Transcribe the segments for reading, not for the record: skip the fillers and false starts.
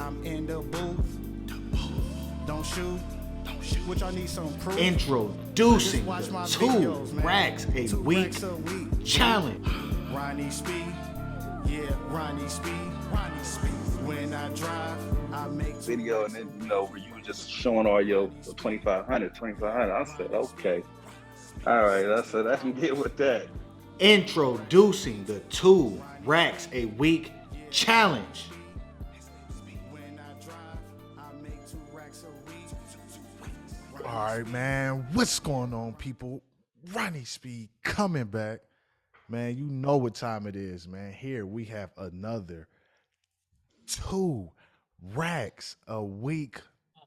I'm in the booth. Don't shoot. Which I need some proof. Introducing Watch my the videos, 2 man. racks a 2 week racks a week. challenge. Ronnie Speed. Yeah, Ronnie Speed. Ronnie Speed. When I drive, I make video, and then where you were just showing all your 2500. I said, okay, all right, I said I can get with that. Introducing the 2 racks a week challenge. All right, man. What's going on, people? Ronnie Speed coming back. Man, you know what time it is, man. Here we have another 2 racks a week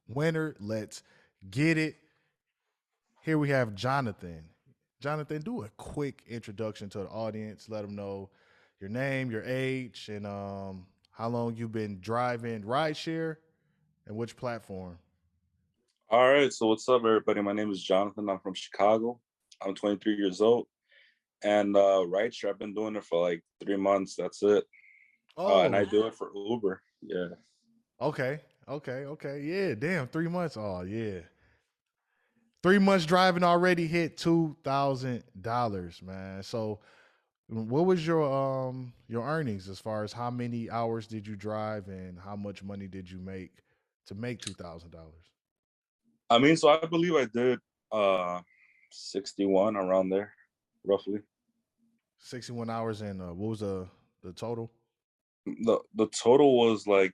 winner. Let's get it. Here we have Jonathan. Jonathan, do a quick introduction to the audience. Let them know your name, your age, and how long you've been driving rideshare and which platform. All right, so what's up, everybody? My name is Jonathan. I'm from Chicago. I'm 23 years old, and rideshare, I've been doing it for like 3 months. That's it. And I do it for Uber. Yeah. Okay. Yeah, damn, 3 months. Oh, yeah. 3 months driving already hit $2,000, man. So, what was your earnings as far as how many hours did you drive and how much money did you make to make $2,000? I mean, so I believe I did 61 around there, roughly. 61 hours, and what was the total? The total was like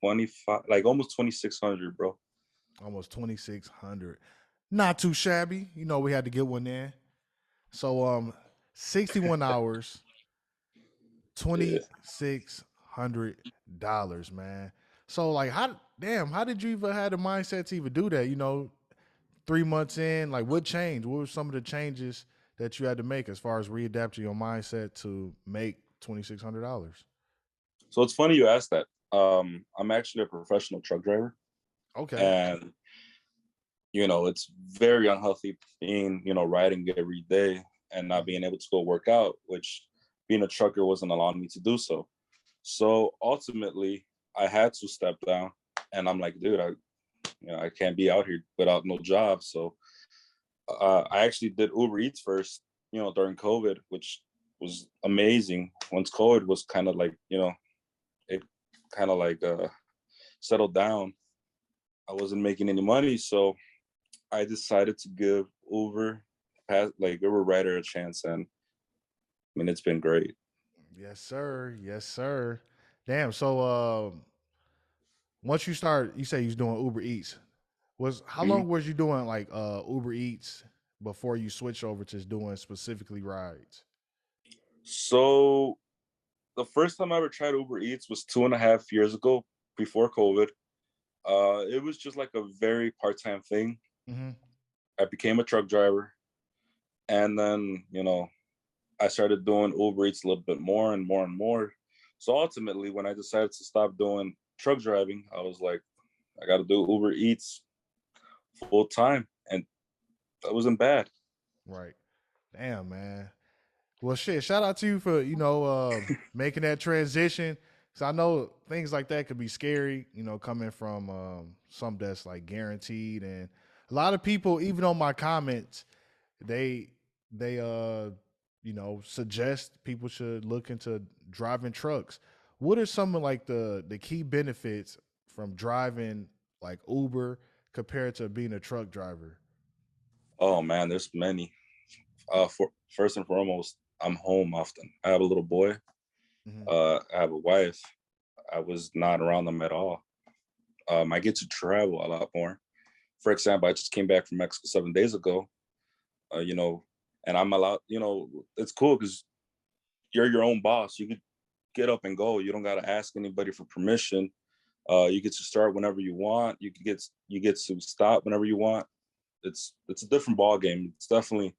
25, like almost 2,600, bro. Almost 2,600. Not too shabby. You know, we had to get one in. So 61 hours, $2,600, man. So like how did you even have the mindset to even do that? 3 months in, like what changed? What were some of the changes that you had to make as far as readapting your mindset to make $2,600? So it's funny you asked that. I'm actually a professional truck driver. Okay. And it's very unhealthy being, riding every day and not being able to go work out, which being a trucker wasn't allowing me to do so. So ultimately, I had to step down, and I'm like, dude, I can't be out here without no job. So I actually did Uber Eats first, during COVID, which was amazing. Once COVID was kind of like, it kind of like settled down, I wasn't making any money, so I decided to give Uber Rider a chance, and I mean it's been great. Yes, sir. Damn. So once you start, you say you was doing Uber Eats. How Mhm. long was you doing like Uber Eats before you switch over to doing specifically rides? So the first time I ever tried Uber Eats was 2.5 years ago, before COVID. It was just like a very part-time thing. Mm-hmm. I became a truck driver, and then I started doing Uber Eats a little bit more and more and more. So ultimately, when I decided to stop doing truck driving, I was like, I got to do Uber Eats full time, and that wasn't bad. Right. Damn, man. Well, shit. Shout out to you for making that transition. Cause I know things like that could be scary. Coming from something that's like guaranteed, and a lot of people, even on my comments, they suggest people should look into driving trucks. What are some of like the key benefits from driving like Uber compared to being a truck driver? Oh man, there's many. For first and foremost, I'm home often. I have a little boy. Mm-hmm. I have a wife. I was not around them at all. I get to travel a lot more. For example, I just came back from Mexico 7 days ago. And I'm allowed. It's cool because you're your own boss. You could get up and go. You don't got to ask anybody for permission. You get to start whenever you want. You get to stop whenever you want. It's a different ball game. It's definitely,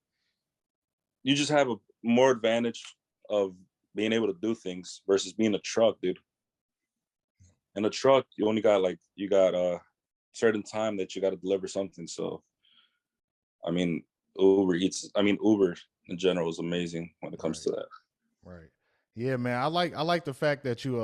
you just have a more advantage of being able to do things versus being a truck, dude. In a truck, you only got a certain time that you got to deliver something. So, I mean, Uber in general is amazing when it comes Right. to that. Right. Yeah, man. I like the fact that you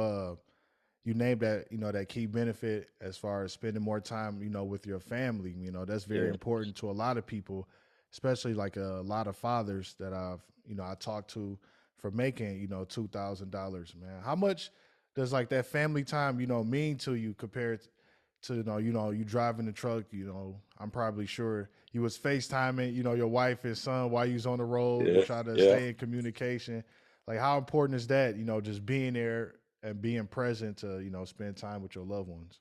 you named that, that key benefit as far as spending more time, with your family. That's very Yeah. important to a lot of people, especially like a lot of fathers that I talked to for making, $2,000, man. How much does like that family time, mean to you compared to, you driving the truck, I'm probably sure you was FaceTiming, your wife and son while you was on the road to Yeah. try to Yeah. stay in communication. Like how important is that, just being there and being present to, spend time with your loved ones?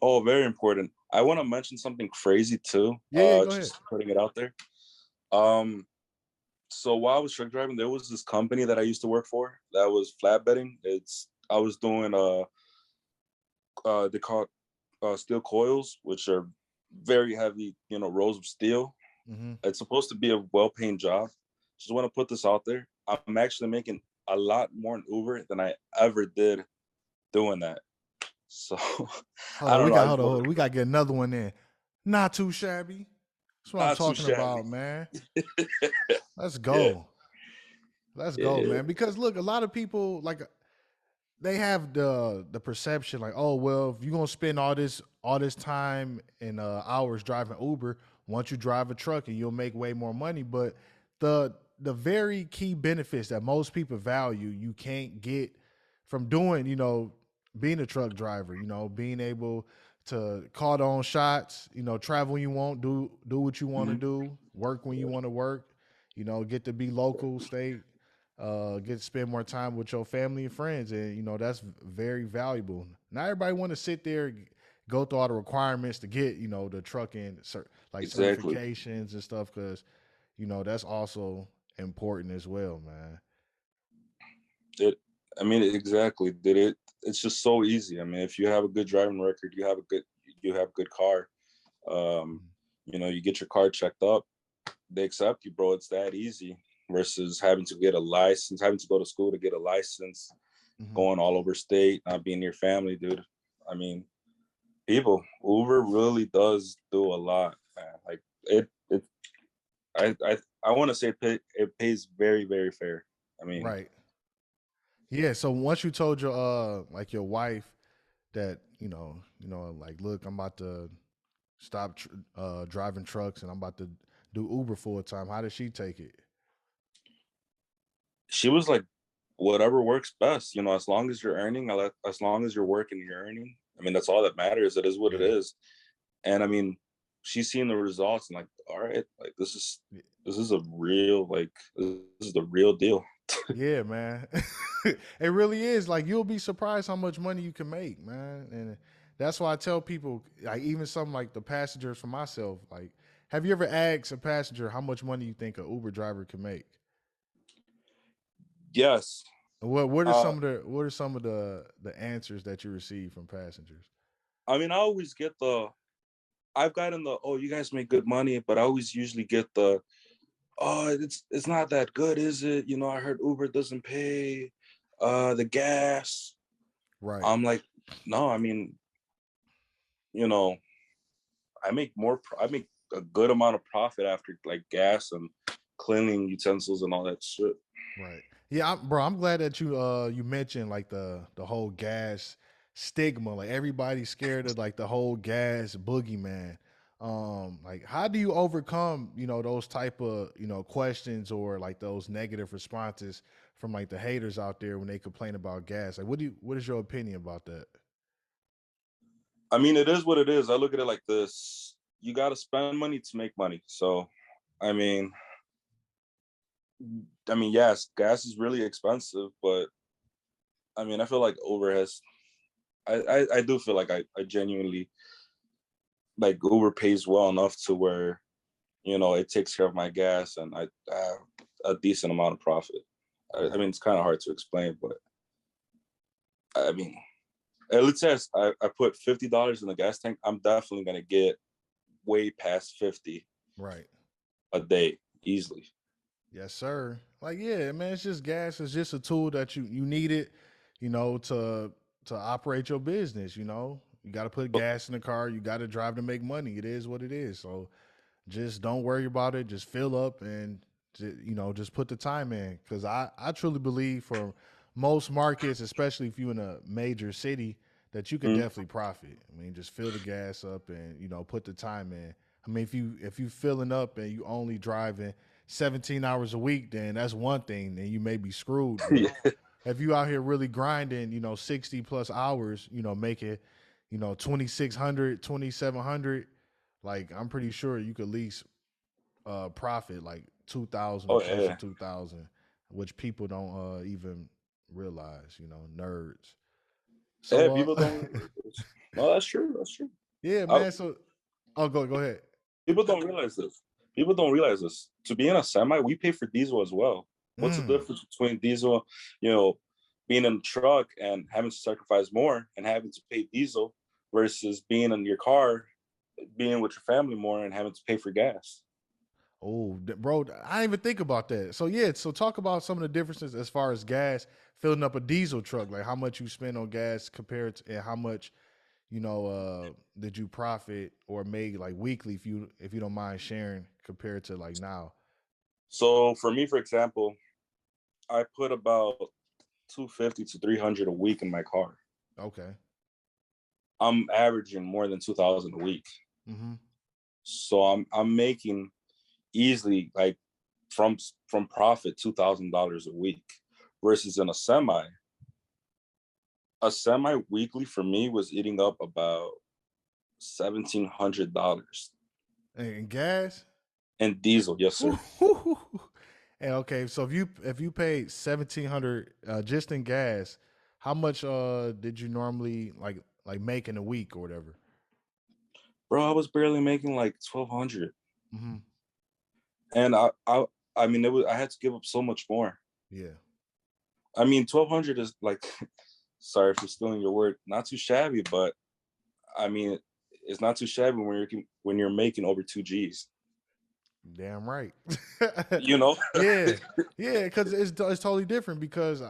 Oh, very important. I want to mention something crazy too. Yeah, yeah, go ahead. Just putting it out there. Um, so while I was truck driving, there was this company that I used to work for that was flatbedding. I was doing they call it steel coils, which are very heavy, rolls of steel. Mm-hmm. It's supposed to be a well-paying job. Just want to put this out there. I'm actually making a lot more in Uber than I ever did doing that. So Hold I on, don't know. I just hold want on. We gotta get another one in. Not too shabby. That's what I'm not too talking shabby. about, man. Let's Yeah, go. Let's go, yeah, man. Because look, a lot of people like they have the perception like, oh well, if you're gonna spend all this time and hours driving Uber, once you drive a truck and you'll make way more money. But the very key benefits that most people value, you can't get from doing, being a truck driver, being able to call their own shots, travel when you want, do what you want to Mhm. do, work when you want to work, get to be local, state, get to spend more time with your family and friends, and that's very valuable. Not everybody want to sit there, go through all the requirements to get the trucking like Exactly. certifications and stuff, because that's also important as well, man. It, I mean, exactly. Did it? It's just so easy. I mean, if you have a good driving record, you have a good car. Um, you get your car checked up, they accept you, bro. It's that easy. Versus having to get a license, having to go to school to get a license, Mm-hmm. going all over state, not being near family, dude. I mean, Uber really does do a lot, man. Like it. I want to say it pays very, very fair. I mean, Right. Yeah. So once you told your like your wife that like, look, I'm about to stop driving trucks and I'm about to do Uber full time. How did she take it? she was like, whatever works best, as long as you're earning, as long as you're working, you're earning. I mean, that's all that matters. It is what it Yeah. is. And I mean, she's seen the results and like, all right, like this is a real, like, this is the real deal. Yeah, man. It really is. Like you'll be surprised how much money you can make, man. And that's why I tell people, like even some like the passengers for myself, like, have you ever asked a passenger how much money you think an Uber driver can make? Yes. And what are Uh, some of the answers that you receive from passengers? I mean, I always get I've gotten oh, you guys make good money, but I always usually get oh, it's not that good, is it? I heard Uber doesn't pay, the gas. Right. I'm like, no, I mean, you know, I make a good amount of profit after like gas and cleaning utensils and all that shit. Right. Yeah, bro. I'm glad that you mentioned like the whole gas stigma. Like everybody's scared of like the whole gas boogeyman. Like how do you overcome those type of questions or like those negative responses from like the haters out there when they complain about gas? Like what is your opinion about that? I mean, it is what it is. I look at it like this: you got to spend money to make money. So, I mean, yes, gas is really expensive, but I mean, I feel like Uber has. I do feel like I genuinely like Uber pays well enough to where it takes care of my gas and I have a decent amount of profit. I Right. mean, it's kind of hard to explain, but I mean, let's say I put $50 in the gas tank, I'm definitely gonna get way past 50 Right. a day easily. Yes, sir. Like, yeah, man, it's just gas. It's just a tool that you need it, to operate your business. You got to put But gas in the car. You got to drive to make money. It is what it is. So just don't worry about it. Just fill up and just put the time in. Because I truly believe for most markets, especially if you're in a major city, that you could Mm. definitely profit. I mean, just fill the gas up and put the time in. I mean, if you filling up and you only driving 17 hours a week, then that's one thing. Then you may be screwed. But Yeah. if you out here really grinding, 60 plus hours, making, 2,600, 2,700, like I'm pretty sure you could at least profit like 2,000 or Oh close to yeah. 2,000, which people don't even realize, nerds. Yeah, So people don't realize this. No, that's true. That's true. yeah, I, man. So go ahead. People don't realize this. People don't realize this. To be in a semi, we pay for diesel as well. What's the Mm. difference between diesel, you know, being in a truck and having to sacrifice more and having to pay diesel versus being in your car, being with your family more and having to pay for gas? Oh, bro, I didn't even think about that. So yeah, so talk about some of the differences as far as gas filling up a diesel truck, like how much you spend on gas compared to and how much did you profit or make like weekly if you don't mind sharing compared to like now. So for me, for example, I put about 250 to 300 a week in my car. Okay. I'm averaging more than 2,000 a week. Mm-hmm. So I'm making easily like from profit $2,000 a week versus in a semi weekly for me was eating up about $1,700 And gas. in diesel. Yes, sir. And okay, so if you paid 1,700 just in gas, how much did you normally like make in a week or whatever? Bro, I was barely making like 1,200, Mm-hmm. and I mean I had to give up so much more. Yeah. I mean 1,200 is like, sorry for stealing your word, not too shabby, but I mean it's not too shabby when you're making over 2 G's. Damn right. You know. Yeah, yeah, because it's totally different because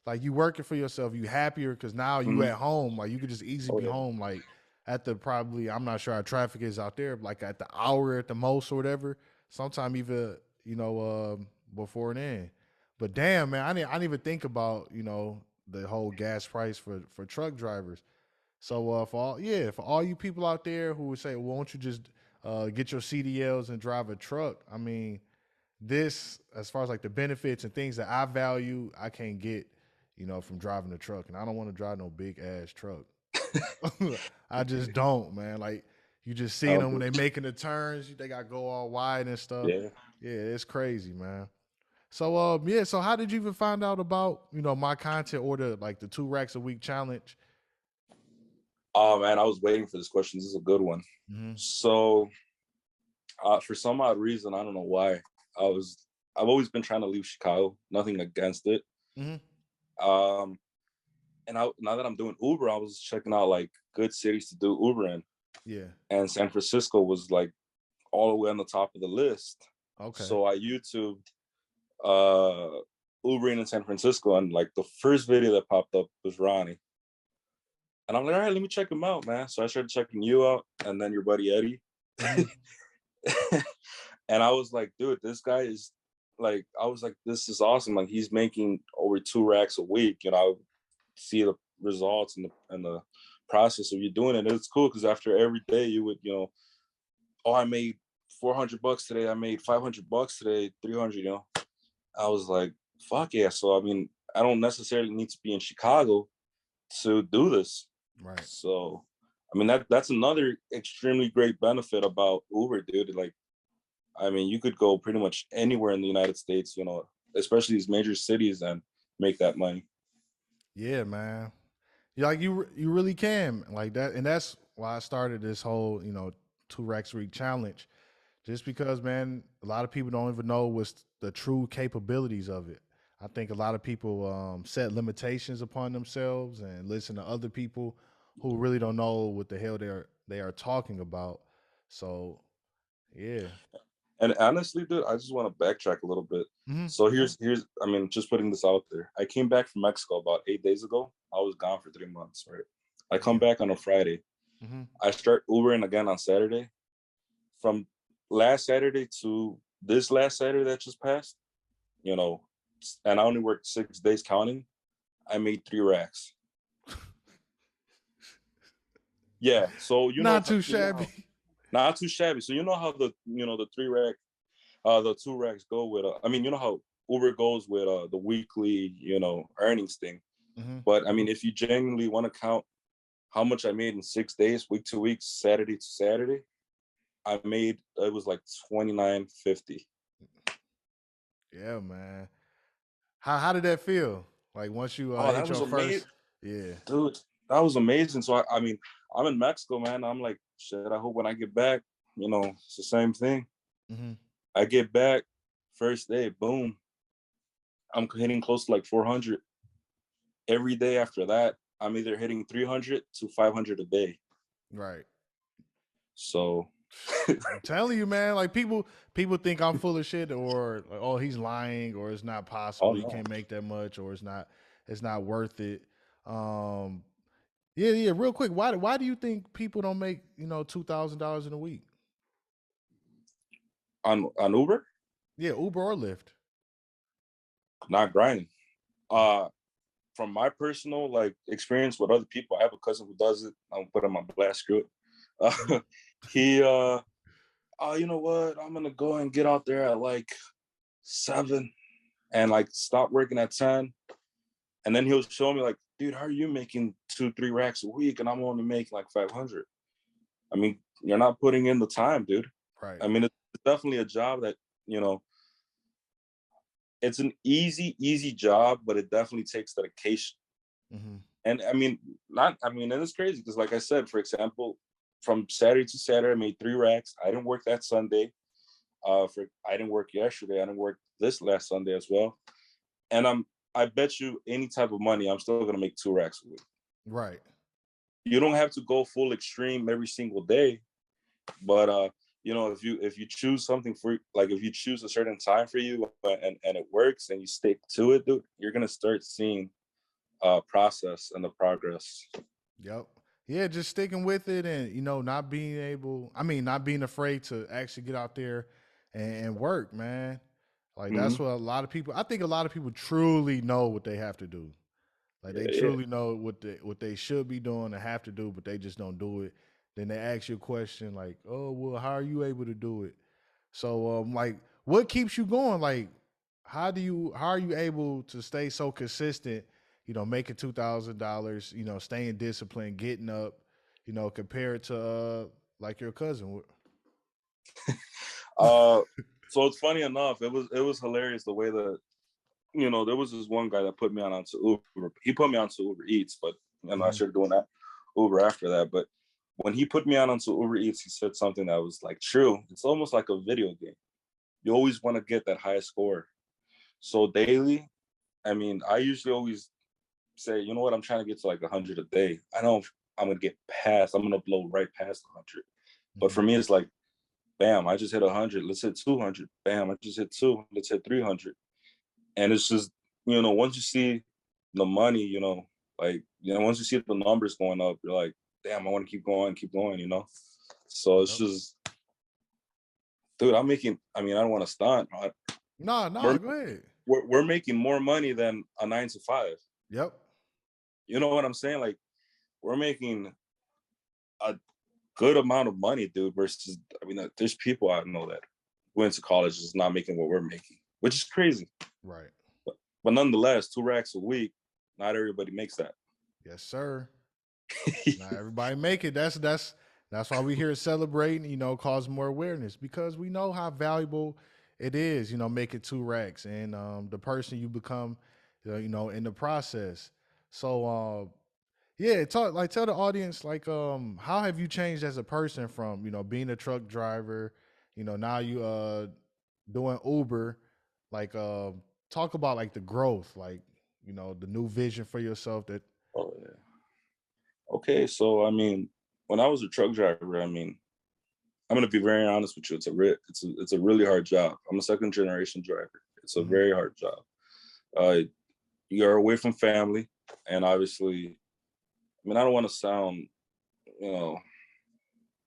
like you working for yourself, you happier because now you Mhm. at home, like you could just easily Oh be yeah. home like at the probably I'm not sure how traffic is out there, like at the hour at the most or whatever. Sometime even before then. But damn man, I didn't even think about the whole gas price for truck drivers. So for all you people out there who would say, well, won't you just get your CDLs and drive a truck? I mean, this as far as like the benefits and things that I value, I can't get, from driving a truck, and I don't want to drive no big ass truck. I just don't, man. Like you just I seeing don't them when think- they making the turns, they got to go all wide and stuff. Yeah. Yeah, it's crazy, man. So so how did you even find out about my content or the 2 racks a week challenge? Oh man, I was waiting for this question. This is a good one. Mm-hmm. So, for some odd reason, I don't know why, I've always been trying to leave Chicago. Nothing against it. Mm-hmm. Um, and now that I'm doing Uber, I was checking out like good cities to do Uber in, Yeah. and San Francisco was like all the way on the top of the list. Okay. So I YouTubed Ubering in San Francisco, and like the first video that popped up was Ronnie. And I'm like, all right, let me check him out, man. So I started checking you out and then your buddy Eddie. Mm-hmm. And I was like, dude, this guy is like, I was like, this is awesome. Like he's making over 2 racks a week. I see the results and the process of you doing it. It's cool because after every day you would, oh, I made $400 today. I made $500 today, 300, I was like, fuck yeah. So, I mean, I don't necessarily need to be in Chicago to do this. Right. So, I mean, that's another extremely great benefit about Uber, dude. Like, I mean, you could go pretty much anywhere in the United States, especially these major cities, and make that money. Yeah, man. Yeah, like you really can like that, and that's why I started this whole 2 racks a week challenge, just because man, a lot of people don't even know what's the true capabilities of it. I think a lot of people set limitations upon themselves and listen to other people who really don't know what the hell they are talking about. So yeah. And honestly, dude, I just want to backtrack a little bit. Hmm. So here's, I mean, just putting this out there. I came back from Mexico about 8 days ago. I was gone for 3 months, right? I come Yeah. back on a Friday. Hmm. I start Ubering again on Saturday. From last Saturday to this last Saturday that just passed, and I only worked 6 days counting. I made 3 racks. Yeah. So Not too shabby. not too shabby. So you know how the 3 rack, the 2 racks go with. I mean, you know how Uber goes with the weekly, earnings thing. Mm-hmm. But I mean, if you genuinely want to count how much I made in 6 days, week to week, Saturday to Saturday, it was like $29.50. Yeah, man. How did that feel? Like once you Oh, that hit was your amazing, first, yeah. dude. That was amazing. So I mean, I'm in Mexico, man. I'm like, shit. I hope when I get back, it's the same thing. Mm-hmm. I get back, first day, boom. I'm hitting close to like 400 every day. After that, I'm either hitting 300 to 500 a day. Right. So I'm telling you, man. Like people think I'm full of shit, or like, oh, he's lying, or it's not oh possible. You no, can't make that much, or it's not worth it. Yeah. Real quick, why do you think people don't make $2,000 in a week? on Uber, Yeah, Uber or Lyft. not grinding. Uh, from my personal like experience with other people, I have a cousin who does it. I'm putting my blast through it. He oh, you know what? I'm gonna go and get out there at like 7 and like stop working at 10. And then he'll show me like, dude, how are you making 2-3 racks a week? And I'm only making like 500. I mean, you're not putting in the time, dude. Right. I mean, it's definitely a job that, it's an easy job, but it definitely takes dedication. Mm-hmm. And I mean, and it's crazy because, like I said, for example, from Saturday to Saturday, I made 3 racks. I didn't work that Sunday. I didn't work yesterday. I didn't work this last Sunday as well. And I bet you any type of money, I'm still gonna make 2 racks a week. Right. You don't have to go full extreme every single day, but if you choose something for like if you choose a certain time for you and it works and you stick to it, dude, you're gonna start seeing process and the progress. Yep. Yeah, just sticking with it, and not being afraid to actually get out there and work, man. Like that's Mm-hmm. what a lot of people. I think a lot of people truly know what they have to do. Like they Yeah, truly know what they should be doing and have to do, but they just don't do it. Then they ask you a question like, "Oh, well, how are you able to do it?" So, like, what keeps you going? Like, how are you able to stay so consistent? Making $2,000. Staying disciplined, getting up. Compared to like your cousin. uh so it's funny enough, it was hilarious the way that there was this one guy that put me onto Uber. He put me onto Uber Eats, but I Mhm. started doing that Uber after that. But when he put me onto Uber Eats, he said something that was like true. It's almost like a video game. You always want to get that high score. So daily, I mean, I usually always say, you know what, I'm trying to get to like 100 a day. I know I'm gonna get past. I'm gonna blow right past 100. But Mhm. for me, it's like, bam, I just hit 100. Let's hit 200. Bam, I just hit 2. Let's hit 300. And it's just, once you see the money, once you see the numbers going up, you're like, damn, I want to keep going. So it's Yep. just, dude, I don't want to stunt. No, We're, go ahead. we're making more money than a 9 to 5. Yep. You know what I'm saying? Like, we're making a good amount of money, dude, versus, there's people I know that went to college is not making what we're making, which is crazy. Right. But nonetheless, 2 racks a week, not everybody makes that. Yes, sir. Not everybody make it. That's why we here celebrating. Cause more awareness because we know how valuable it is. Making 2 racks and the person you become, in the process. So yeah, tell the audience like how have you changed as a person from being a truck driver, now you doing Uber, like talk about like the growth, like the new vision for yourself that. Oh yeah. Okay, so when I was a truck driver, I'm gonna be very honest with you. It's a really hard job. I'm a second generation driver. It's a Mhm. very hard job. Uh, you're away from family, and obviously, I don't want to sound, you know,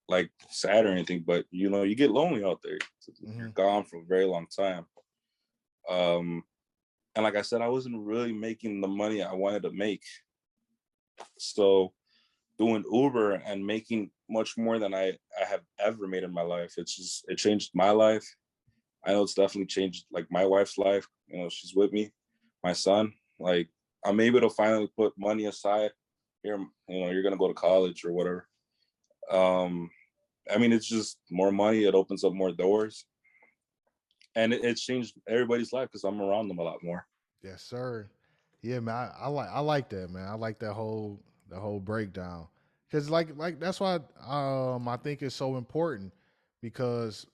like sad or anything, but you get lonely out there. You're Mhm. gone for a very long time. Um, And like I said, I wasn't really making the money I wanted to make. So doing Uber and making much more than I have ever made in my life, it changed my life. I know it's definitely changed like my wife's life. You know, she's with me, my son. Like I'm able to finally put money aside. Here, you know, you're gonna go to college or whatever. Um, I mean, it's just more money. It opens up more doors, and it's changed everybody's life because I'm around them a lot more. Yes, sir. Yeah, man. I like that, man. I like that whole breakdown. Cause like that's why I think it's so important because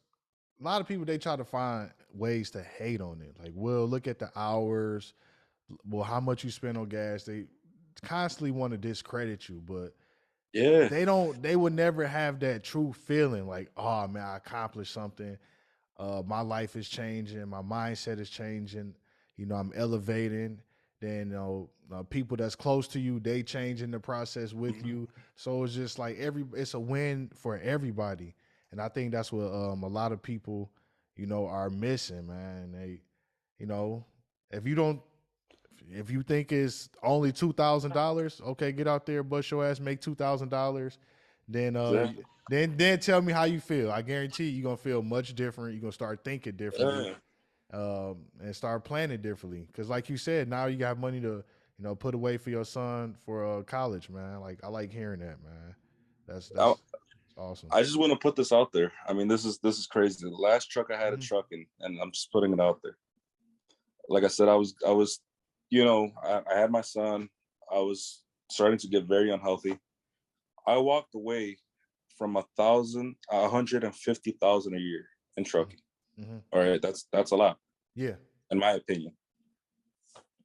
a lot of people they try to find ways to hate on it. Like, well, look at the hours, well, how much you spend on gas. They constantly want to discredit you, but Yeah, they would never have that true feeling like, oh man, I accomplished something. My life is changing, my mindset is changing. You know, I'm elevating. Then people that's close to you, they change in the process with you. So it's just like it's a win for everybody, and I think that's what a lot of people, are missing, man. They, you know, if you don't, if you think it's only $2,000, okay, get out there, bust your ass, make $2,000. Then exactly. then tell me how you feel. I guarantee you're gonna feel much different. You're gonna start thinking differently, Yeah, and start planning differently. Because like you said, now you got money to put away for your son for college, man. Like I like hearing that, man. I, That's awesome. I just want to put this out there. I mean, this is crazy. The last truck I had a Mhm. truck in, and I'm just putting it out there. Like I said, I was, you know, I had my son. I was starting to get very unhealthy. I walked away from 150,000 a year in Mhm. trucking. Mhm. All right, that's a lot Yeah. in my opinion.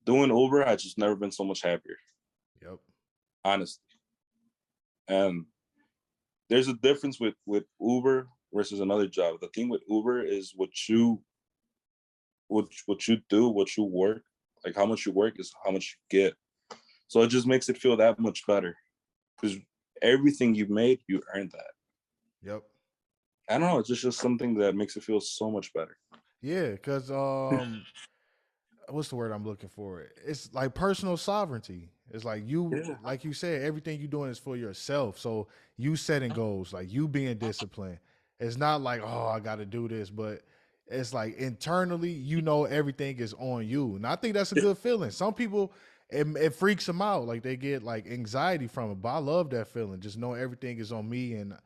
Doing Uber, I just never been so much happier, Yep. honestly. And there's a difference with Uber versus another job. The thing with Uber is what you do, what you work, like how much you work is how much you get. So it just makes it feel that much better because everything you've made, you earned that. Yep. I don't know. It's just something that makes it feel so much better. Yeah. Because what's the word I'm looking for? It's like personal sovereignty. It's like Yeah. like you said, everything you're doing is for yourself. So you setting goals, like you being disciplined. It's not like, oh, I got to do this, but it's like internally, everything is on you. And I think that's a good feeling. Some people, it freaks them out. Like they get like anxiety from it. But I love that feeling. Just know everything is on me and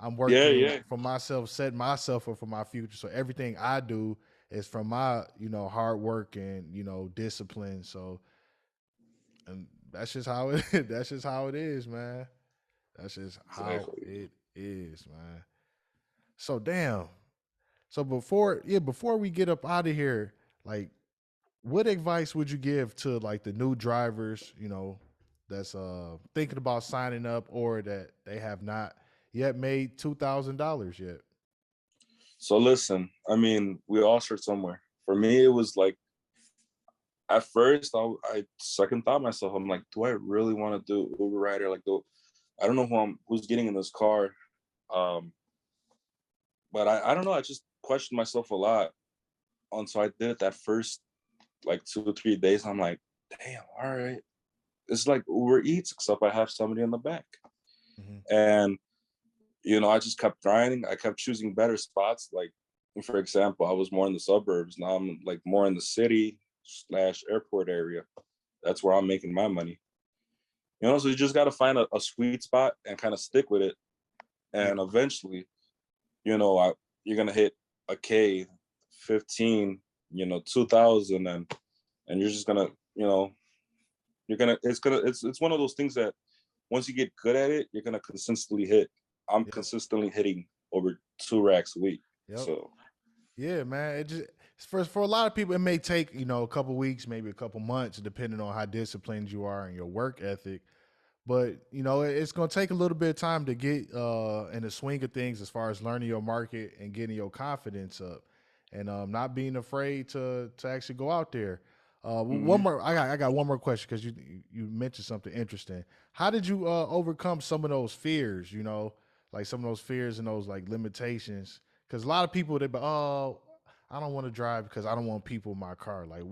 I'm Yeah, working yeah. for myself, setting myself up for my future. So everything I do is from my hard work and discipline. So and that's just how it that's just how it is, man. That's just how Exactly. it is, man. So damn. So before we get up out of here, like what advice would you give to like the new drivers, that's thinking about signing up or that they have not yet made $2,000 yet? So listen, I mean, we all start somewhere. For me, it was like at first I second thought myself. I'm like, do I really want to do Uber rider? Like, I don't know who's getting in this car. Um, but I don't know. I just questioned myself a lot. And so I did it that first like 2 or 3 days. I'm like, damn, all right. It's like Uber Eats, except I have somebody in the back. Mm-hmm. And I just kept grinding. I kept choosing better spots. Like, for example, I was more in the suburbs. Now I'm like more in the city slash airport area. That's where I'm making my money. So you just got to find a sweet spot and kind of stick with it. Yeah. And eventually, you're going to hit a K, 15, 2000. And you're just going to, it's one of those things that once you get good at it, you're going to consistently hit. I'm Yep. consistently hitting over 2 racks a week. Yep. So Yeah, man. It just for a lot of people, it may take a couple weeks, maybe a couple months, depending on how disciplined you are and your work ethic. But it's going to take a little bit of time to get in the swing of things as far as learning your market and getting your confidence up, and not being afraid to actually go out there. One mhm. more, I got one more question because you mentioned something interesting. How did you overcome some of those fears? Like some of those fears and those like limitations. Because a lot of people they be, oh, I don't want to drive because I don't want people in my car. Like,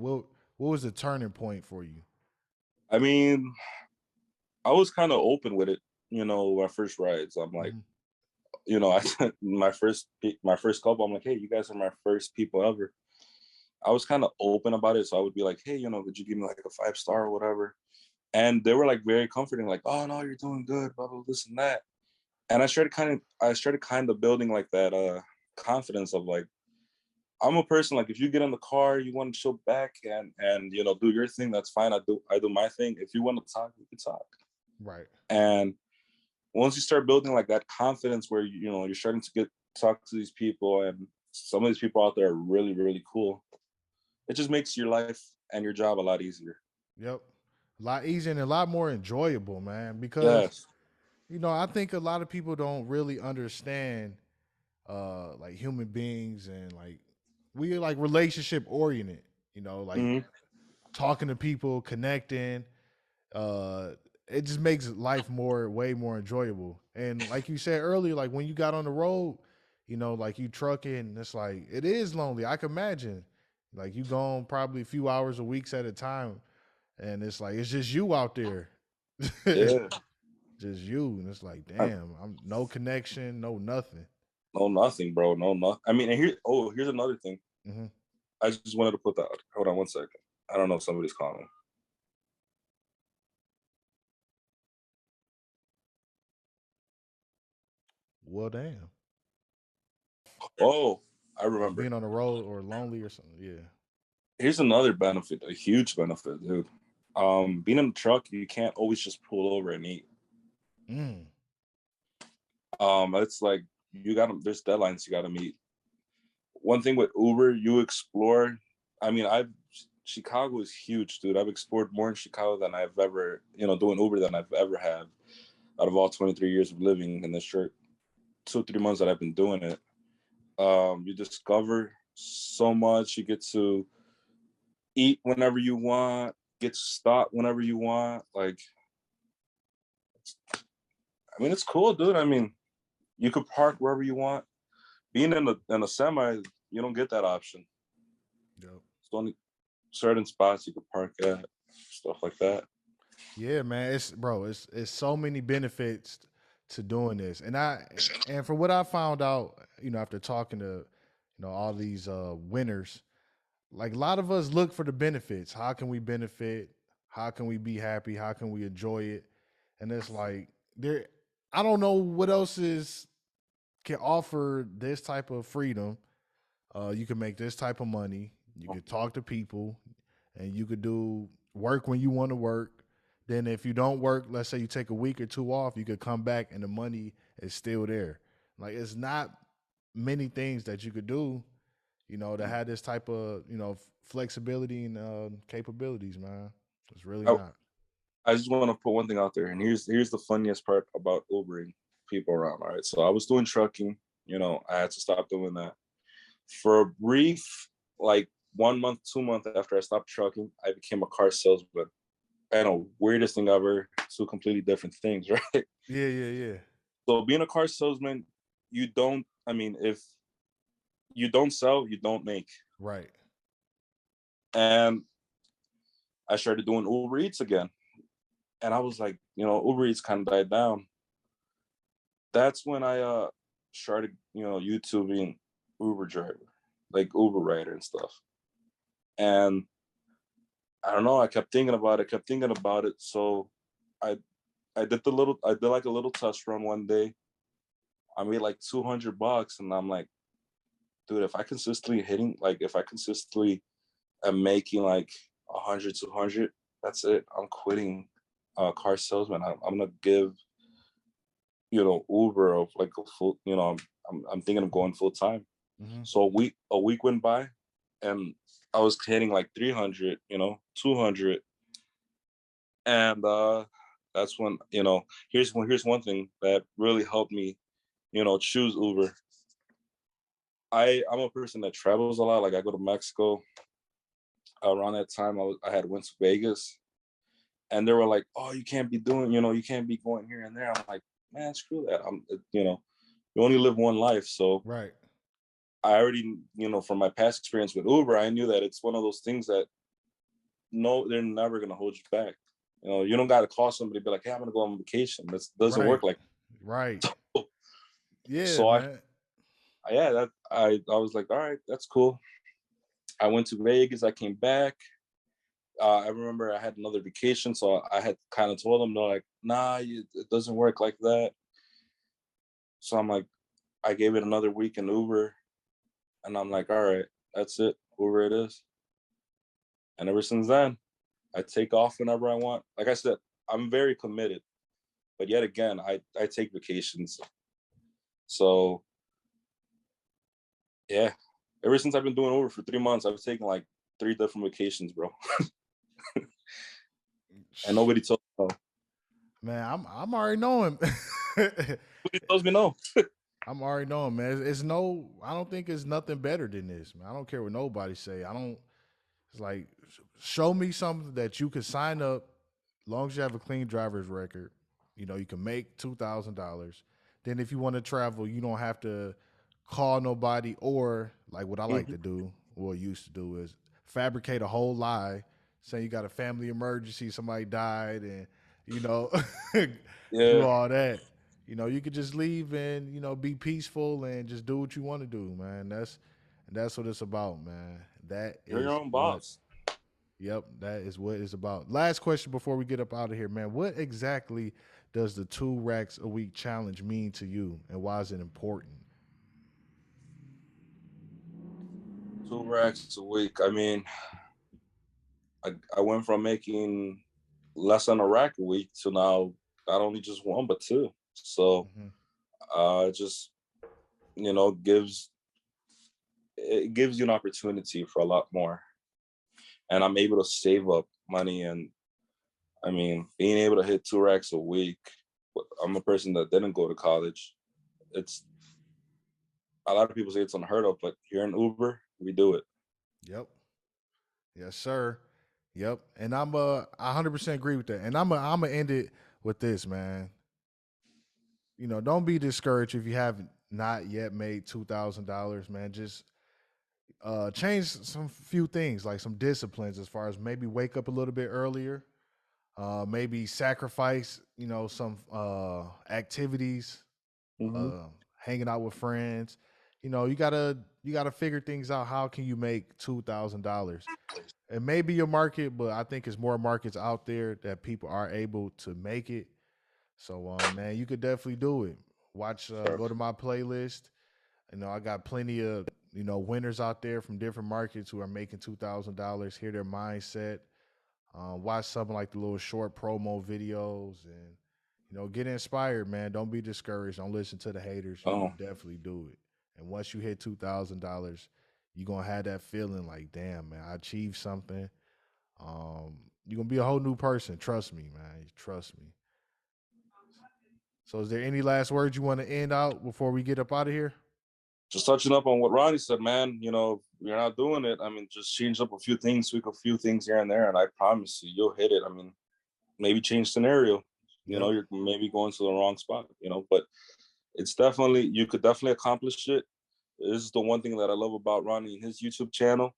What was the turning point for you? I mean, I was kind of open with it, my first rides. I'm like, I my first couple, I'm like, hey, you guys are my first people ever. I was kind of open about it. So I would be like, hey, could you give me like a 5-star or whatever? And they were like very comforting, like, oh no, you're doing good, blah, blah, this and that. And I started kind of building like that confidence of like, I'm a person, like if you get in the car, you want to chill back and do your thing, that's fine. I do my thing. If you want to talk, we can talk. Right. And once you start building like that confidence where you're starting to talk to these people, and some of these people out there are really, really cool, it just makes your life and your job a lot easier. Yep. A lot easier and a lot more enjoyable, man. Because, Yes. I think a lot of people don't really understand like human beings, and like we like relationship oriented, like Hmm. talking to people, connecting. It just makes life way more enjoyable. And like you said earlier, like when you got on the road, like you trucking, it's like it is lonely. I can imagine. Like you gone probably a few hours or weeks at a time, and it's like it's just you out there. Yeah. Just you. And it's like, I- damn, I'm no connection, no nothing. No, nothing, bro. No, nothing. I mean, and here's another thing. Hmm. I just wanted to put that. Hold on one second. I don't know if somebody's calling. Well, damn. Oh, I Like remember. being on the road or lonely or something. Yeah. Here's another benefit, a huge benefit, dude. Being in the truck, you can't always just pull over and eat. Mm. It's like there's deadlines you gotta meet. One thing with Uber, you explore. I mean, Chicago is huge, dude. I've explored more in Chicago than I've ever, doing Uber than I've ever had out of all 23 years of living in this short 2 3 months that I've been doing it. You discover so much. You get to eat whenever you want, get to stop whenever you want. Like, I mean, it's cool, dude. I mean, you could park wherever you want. Being in a semi, you don't get that option. Yep. It's only certain spots you could park at, stuff like that. Yeah, man. It's so many benefits to doing this. And for what I found out, after talking to, all these winners, like a lot of us look for the benefits. How can we benefit? How can we be happy? How can we enjoy it? And it's like there I don't know what else is can offer this type of freedom. You can make this type of money. You could talk to people, and you could do work when you want to work. Then, if you don't work, let's say you take a week or two off, you could come back and the money is still there. Like it's not many things that you could do, to have this type of flexibility and capabilities, man. It's really I, not. I just want to put one thing out there, and here's the funniest part about Ubering people around. All right, so I was doing trucking. I had to stop doing that for a brief, like 1 month, 2 months after I stopped trucking. I became a car salesman. I know, weirdest thing ever. Two completely different things, right? Yeah, yeah, yeah. So being a car salesman, you don't. I mean, if you don't sell, you don't make. Right. And I started doing Uber Eats again, and I was like, Uber Eats kind of died down. That's when I started, YouTubing Uber driver, like Uber rider and stuff. And I don't know, I kept thinking about it. So I I did like a little test run one day. I made like $200, and I'm like, dude, if I consistently am making like 100, 200, that's it. I'm quitting car salesman. I'm gonna give Uber of like a full. I'm thinking of going full time. Hmm. So a week went by, and I was hitting like 300, 200, and that's when here's one thing that really helped me, choose Uber. I'm a person that travels a lot. Like I go to Mexico. Around that time, I had went to Vegas, and they were like, "Oh, you can't be doing, you can't be going here and there." I'm like, man, screw that. You only live one life, so Right. I already, from my past experience with Uber, I knew that it's one of those things that they're never gonna hold you back. You know, you don't gotta call somebody and be like, hey, I'm gonna go on vacation. That doesn't Right. work like Right. Yeah, so. man. I was like, all right, that's cool. I went to Vegas. I came back. I remember I had another vacation, so I had kind of told them, they're like, nah, it doesn't work like that. So I'm like, I gave it another week in Uber, and I'm like, all right, that's it, Uber it is. And ever since then, I take off whenever I want. Like I said, I'm very committed, but yet again, I take vacations. So yeah, ever since I've been doing Uber for 3 months, I've taken like 3 different vacations, bro. And nobody told me no. Man, I'm already knowing. Nobody tells me no. I'm already knowing, man. It's no, I don't think it's nothing better than this, man. I don't care what nobody say. It's like, show me something that you could sign up, as long as you have a clean driver's record. You know, you can make $2,000. Then if you want to travel, you don't have to call nobody, or like what I like to do, or used to do, is fabricate a whole lie, saying you got a family emergency, somebody died, and you know, do Yeah, all that. You know, you could just leave and, you know, be peaceful and just do what you want to do, man. That's what it's about, man. That you're your is own what. boss. Yep, that is what it's about. Last question before we get up out of here, man. What exactly does the 2 racks a week challenge mean to you, and why is it important? 2 racks a week. I mean, I went from making less than a rack a week to now not only just 1 but 2. So Mm-hmm. it just, you know, it gives you an opportunity for a lot more. And I'm able to save up money. And I mean, being able to hit 2 racks a week, I'm a person that didn't go to college. It's a lot of people say it's unheard of, but here in Uber, we do it. Yep. Yes, sir. Yep. And I 100% agree with that. And I'm gonna end it with this, man. You know, don't be discouraged if you have not yet made $2,000, man. Just change some few things, like some disciplines, as far as maybe wake up a little bit earlier, maybe sacrifice, you know, some activities, Hmm. uh, hanging out with friends. You know, you gotta figure things out. How can you make $2,000? It may be your market, but I think it's more markets out there that people are able to make it. So, man, you could definitely do it. Watch, go to my playlist. You know, I got plenty of, you know, winners out there from different markets who are making $2,000. Hear their mindset. Watch something like the little short promo videos, and you know, get inspired, man. Don't be discouraged. Don't listen to the haters. You Oh, can definitely do it. And once you hit $2,000, you're gonna have that feeling like, damn, man, I achieved something. You're gonna be a whole new person. Trust me, man. Trust me. So, is there any last words you want to end out before we get up out of here? just touching up on what Ronnie said, man. You know, you're not doing it. I mean, just change up a few things, tweak a few things here and there, and I promise you, you'll hit it. I mean, maybe change scenario. You know, Yep. you're maybe going to the wrong spot. You know, but it's definitely, you could definitely accomplish it. This is the one thing that I love about Ronnie and his YouTube channel.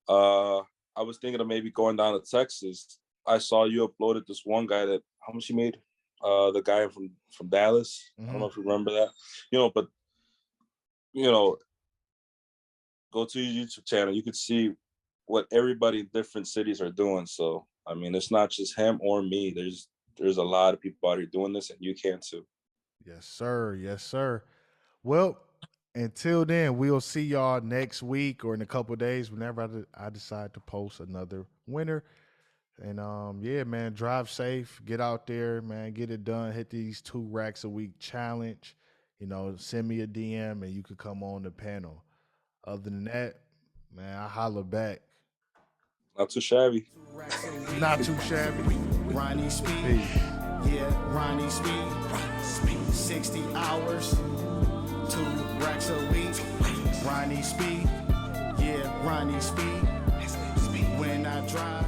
I was thinking of maybe going down to Texas. I saw you uploaded this one guy that, how much he made? The guy from Dallas. I don't Hmm. know if you remember that. You know, but you know, go to your YouTube channel. You could see what everybody in different cities are doing. So I mean, it's not just him or me. There's a lot of people out here doing this, and you can too. Yes, sir. Yes, sir. Well, until then, we'll see y'all next week or in a couple of days whenever I decide to post another winner. And yeah, man, drive safe, get out there, man, get it done, hit these 2 racks a week challenge. You know, send me a DM and you could come on the panel. Other than that, man, I holler back. Not too shabby. Not too shabby. Ronnie Speed. Peace. Yeah, Ronnie Speed. 60 hours, 2 racks a week. Ronnie Speed. Yeah, Ronnie Speed. When I drive.